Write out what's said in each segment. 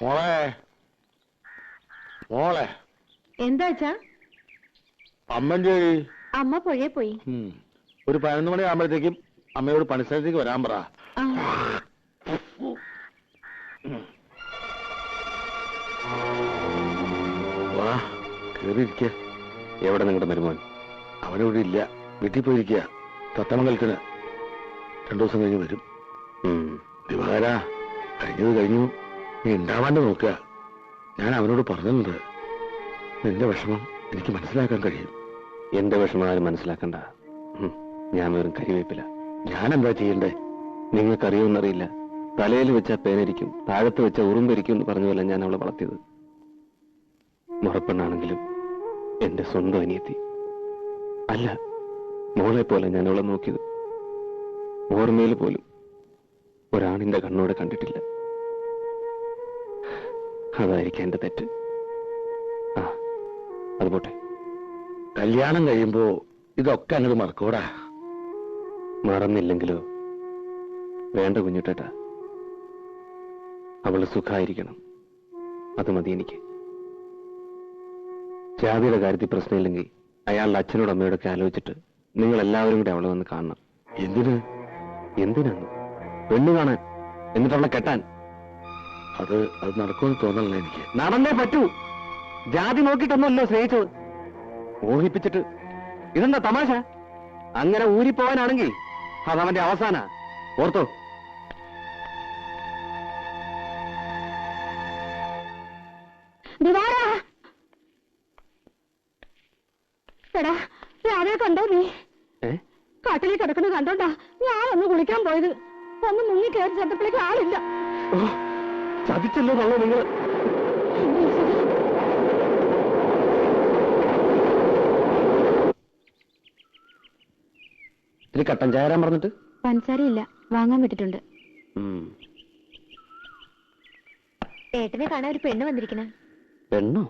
മോളെ മോളെ എന്താ വെച്ചാ? അമ്മന്റെ അമ്മ പുഴയെ പോയി. ഒരു 11 മണി ആകുമ്പോഴത്തേക്കും അമ്മയോട് പണിസ്ഥലത്തേക്ക് വരാൻ പറ. വാ കേറിയിരിക്ക. എവിടെ നിങ്ങളുടെ മരുമോൻ? അവനിവിടെ ഇല്ല, വീട്ടിൽ പോയിരിക്കുക. തത്തമംഗലത്തിന് 2 ദിവസം കഴിഞ്ഞ് വരും. ദിവാര, കഴിഞ്ഞത് കഴിഞ്ഞു, നീ ഉണ്ടാവാണ്ട് നോക്കുക. ഞാൻ അവനോട് പറഞ്ഞിട്ടുണ്ട്, നിന്റെ വിഷമം എനിക്ക് മനസ്സിലാക്കാൻ കഴിയും. എന്റെ വിഷമം ആരും മനസ്സിലാക്കണ്ട. ഞാൻ വെറും കരിവേപ്പില്ല. ഞാൻ എന്താ ചെയ്യണ്ടേ? നിങ്ങൾക്കറിയുമെന്നറിയില്ല. തലയിൽ വെച്ച പേനരിക്കും, താഴത്ത് വെച്ച ഉറുമ്പരിക്കും എന്ന് പറഞ്ഞ പോലെ ഞാൻ അവളെ വളർത്തിയത്. മുറപ്പെണ്ണാണെങ്കിലും എന്റെ സ്വന്തം അനിയത്തി അല്ല, മോളെ പോലെ ഞാൻ അവളെ നോക്കിയത്. ഓർമ്മയിൽ പോലും ഒരാണിന്റെ കണ്ണോടെ കണ്ടിട്ടില്ല. അതായിരിക്കും എന്റെ തെറ്റ്. അത് പോട്ടെ. കല്യാണം കഴിയുമ്പോ ഇതൊക്കെ അങ്ങോട്ട് മറക്കൂടാ. മറന്നില്ലെങ്കിലോ? വേണ്ട കുഞ്ഞുട്ടേട്ടാ, അവള് സുഖായിരിക്കണം, അത് മതി എനിക്ക്. ജാതിയുടെ കാര്യത്തിൽ പ്രശ്നമില്ലെങ്കിൽ അയാളുടെ അച്ഛനോടും അമ്മയോടൊക്കെ ആലോചിച്ചിട്ട് നിങ്ങൾ എല്ലാവരും കൂടെ അവളെ വന്ന് കാണണം. എന്തിനാണ്? പെണ്ണു കാണാൻ, എന്നിട്ട് അവളെ കെട്ടാൻ. അത് നടക്കുമെന്ന് തോന്നല്ല എനിക്ക്. നടന്നേ പറ്റൂ. ജാതി നോക്കിയിട്ടൊന്നുമല്ലോ സ്നേഹിച്ചത്, മോഹിപ്പിച്ചിട്ട്. ഇതെന്താ തമാശ? അങ്ങനെ ഊരിപ്പോവാനാണെങ്കിൽ അതവന്റെ അവസാന. ഓർത്തോ? രാവിലെ കണ്ടോ നീ? കാട്ടിൽ കിടക്കുന്നത് കണ്ടോണ്ടാ ഞാനൊന്ന് കുളിക്കാൻ പോയത്. ഒന്ന് മുങ്ങി കയറി ചെന്നപ്പോഴേക്ക് ആളില്ല. ചതിച്ചല്ലോ തള്ളോ നിങ്ങൾ. ഇത്തിരി കട്ടൻ ചായ തരാൻ പറഞ്ഞിട്ട്? പഞ്ചസാരയില്ല, വാങ്ങാൻ വിട്ടിട്ടുണ്ട്. ഏട്ടനെ കാണാൻ ഒരു പെണ്ണ് വന്നിരിക്കണ. പെണ്ണോ?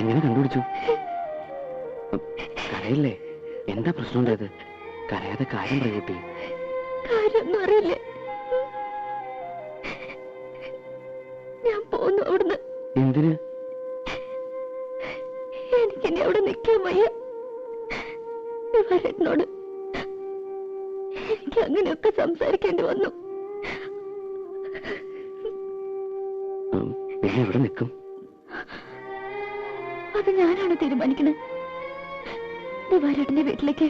എങ്ങനെ കണ്ടുപിടിച്ചു? കരയില്ലേ? എന്താ പ്രശ്നം ഉണ്ടായത്? കരയാതെ കാര്യം പറയൂട്ടി. കാര്യമൊന്നും അറിയില്ലേ? ഞാൻ പോന്നു അവിടുന്ന്. എന്തിന്? എനിക്കിനി അവിടെ നിൽക്കാൻ വയ്യ. വരനോട് എനിക്ക് അങ്ങനെയൊക്കെ സംസാരിക്കേണ്ടി വന്നു. പിന്നെ എവിടെ നിൽക്കും? അത് ഞാനാണ് തീരുമാനിക്കണേ. ദിവാരേട്ടന്റെ വീട്ടിലേക്ക്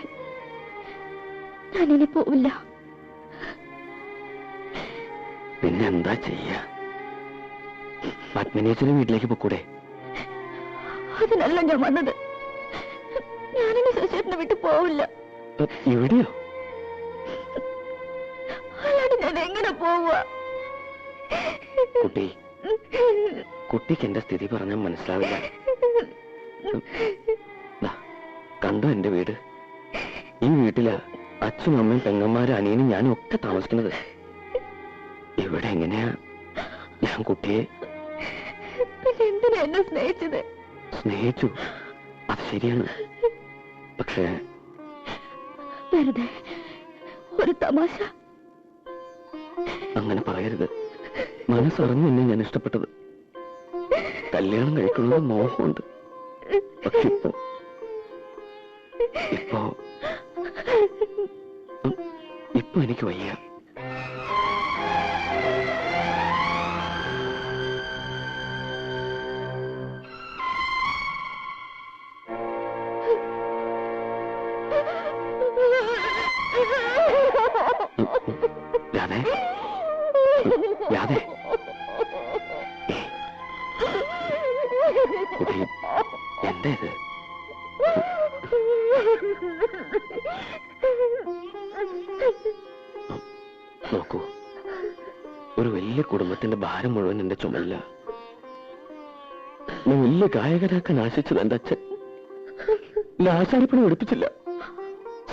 ഞാനിനി പോവില്ല. പിന്നെ എന്താ ചെയ്യ? പത്മിനിയച്ഛന്റെ വീട്ടിലേക്ക് പോക്കൂടെ? അതിനല്ല ഞാൻ വന്നത്. ഞാനിനി ശശിയേട്ടനെ വിട്ട് പോവില്ല. എവിടെയോ? അല്ലാണ്ട് ഞാൻ എങ്ങനെ പോവുക? കുട്ടിക്ക് എന്റെ സ്ഥിതി പറഞ്ഞാൽ മനസ്സിലാവില്ല. കണ്ടോ എന്റെ വീട്? ഈ വീട്ടിലാ അച്ഛനും അമ്മയും പെങ്ങന്മാരും അനിയനും ഞാനും ഒക്കെ താമസിക്കുന്നത്. ഇവിടെ എങ്ങനെയാ ഞാൻ കുട്ടിയെ? പിന്നെ എന്തിനാ എന്നെ സ്നേഹിച്ചത്? സ്നേഹിച്ചു, അത് ശരിയാണ്. പക്ഷേ വെറുതെ ഒരു തമാശ. അങ്ങനെ പറയരുത്. മനസ്സറിഞ്ഞ് എന്നെ ഞാൻ ഇഷ്ടപ്പെട്ടത്. കല്യാണം കഴിക്കുന്നത് മോഹമുണ്ട്. പക്ഷെ ഇപ്പൊ എനിക്ക് വയ്യ. രാധേ, രാധേ, എന്താ ഇത്? നോക്കൂ, ഒരു വലിയ കുടുംബത്തിന്റെ ഭാരം മുഴുവൻ എന്റെ ചുമല്ല. വലിയ ഗായകനാക്കാൻ ആശിച്ചത് എന്റെ അച്ഛൻ. ആശാരിപ്പണി പഠിപ്പിച്ചില്ല,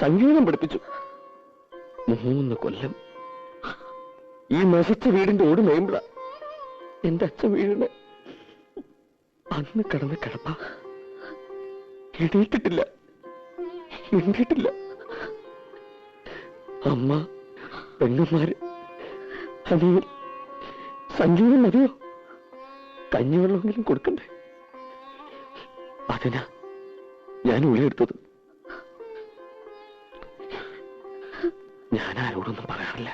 സംഗീതം പഠിപ്പിച്ചു. 3 കൊല്ലം ഈ നശിച്ച വീടിന്റെ ഓട് മേയുമ്പോഴ എന്റെ അച്ഛൻ വീഴുന്നത്. അന്ന് കിടന്ന് കിടപ്പ എണീറ്റിട്ടില്ല, മിണ്ടിയിട്ടില്ല. അമ്മ, പെണ്ണുമാര്, അനിയൻ, സംഗീതം മതിയോ? കഞ്ഞിവെള്ളമെങ്കിലും കൊടുക്കണ്ടേ? അതിനാ ഞാൻ ഉളിയെടുത്തത്. ഞാൻ ആരോടൊന്നും പറയാറില്ല.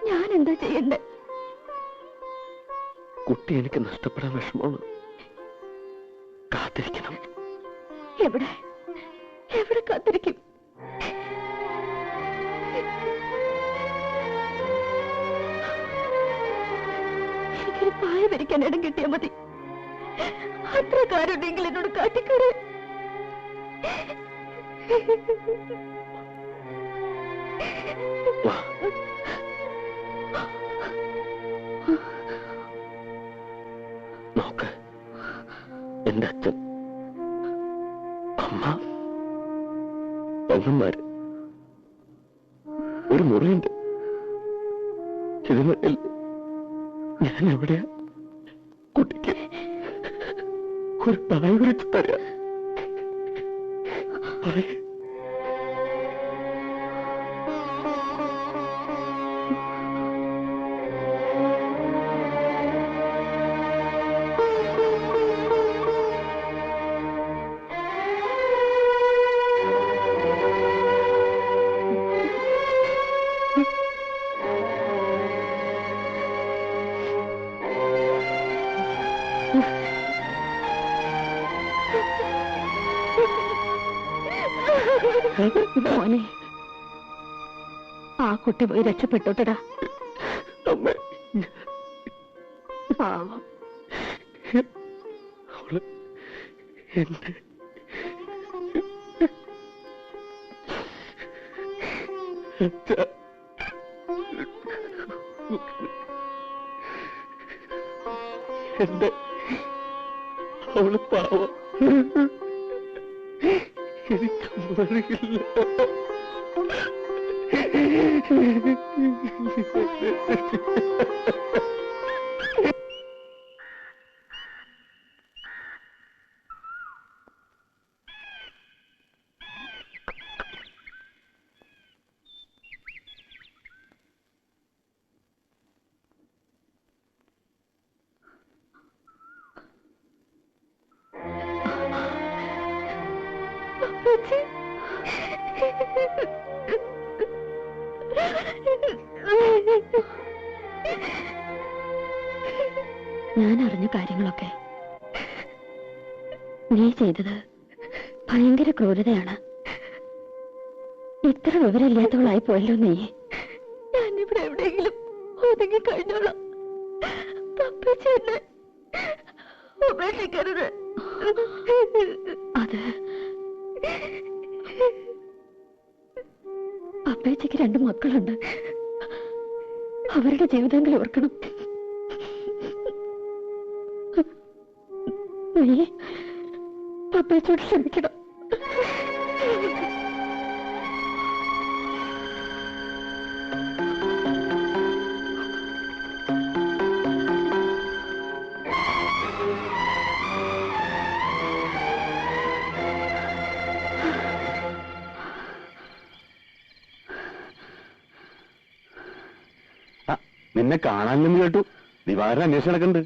ഞാൻ എന്താ ചെയ്യണ്ടേ? കുട്ടി എനിക്ക് നഷ്ടപ്പെടാൻ വിഷമമാണ്. കാത്തിരിക്കണം. എവിടെ എവിടെ കാത്തിരിക്കും? എനിക്കൊരു പായ വരിക്കാൻ ഇടം കിട്ടിയാൽ മതി. അത്ര കാരുണ്ടെങ്കിൽ എന്നോട് കാട്ടിക്കറി. നോക്ക്, എന്റെ അച്ഛൻ, അമ്മ, പെങ്ങന്മാര്, ഒരു മുറിയുണ്ട്. ഇതിനിടയിൽ ഞാൻ എവിടെയാ? കുട്ടിക്ക് ഒരു പായ കുറിച്ച് തരാം. മോനെ, ആ കുട്ടി പോയി രക്ഷപ്പെട്ടോട്ടടാ. പാവം. അവള് എന്റെ എന്റെ അവള് പാവം. എനിക്ക് മറിയില്ല. ഞാൻ അറിഞ്ഞ കാര്യങ്ങളൊക്കെ നീ ചെയ്തത് ഭയങ്കര ക്രൂരതയാണ്. ഇത്ര വിവരമില്ലാത്തവളായി പോയല്ലോ നീ. ഞാനിവിടെ എവിടെയെങ്കിലും ഒതുങ്ങി കഴിഞ്ഞോളാം. ഉപേക്ഷിക്കരുത്. അത് അപ്പേച്ചയ്ക്ക് 2 മക്കളുണ്ട്. അവരുടെ ജീവിതമെങ്കിലും ഓർക്കണം. നീ അപ്പേച്ചോട് ക്ഷമിക്കണം. നിന്നെ കാണാനില്ലെന്ന് കേട്ടു. ദിവാകരൻ അന്വേഷണം നടക്കുന്നുണ്ട്.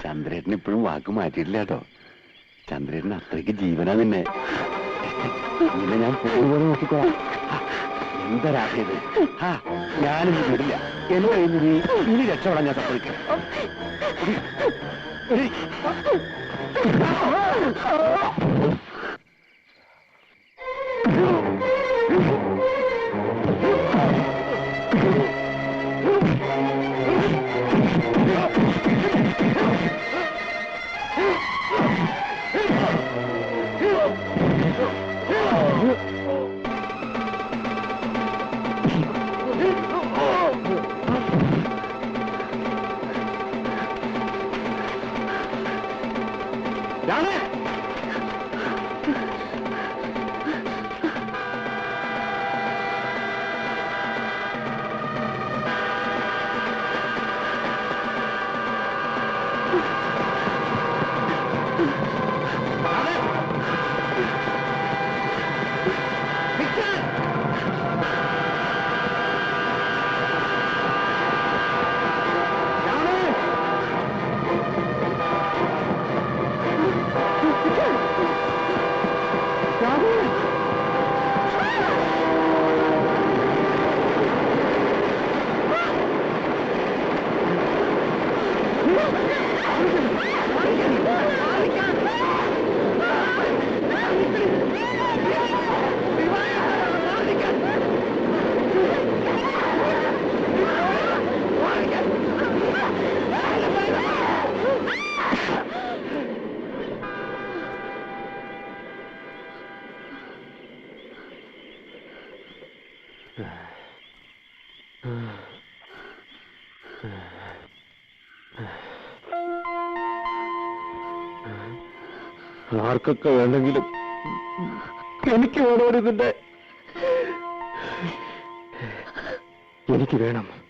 ചന്ദ്രേട്ടൻ ഇപ്പോഴും വാക്ക് മാറ്റിയിട്ടില്ല കേട്ടോ. ചന്ദ്രേട്ടൻ അത്രയ്ക്ക് ജീവനാ നിന്നെ. നിന്നെ ഞാൻ പോലെ നോക്കിക്കോളാം. എന്തരാക്കിയത്? ഞാനിന്ന് വിടില്ല. എന്നെ കഴിഞ്ഞ് നീ രക്ഷപ്പെടാൻ ഞാൻ സമ്മതിക്കാം. ആർക്കൊക്കെ വേണ്ടെങ്കിലും എനിക്ക് വേണോ ഇതിന്റെ? എനിക്ക് വേണം.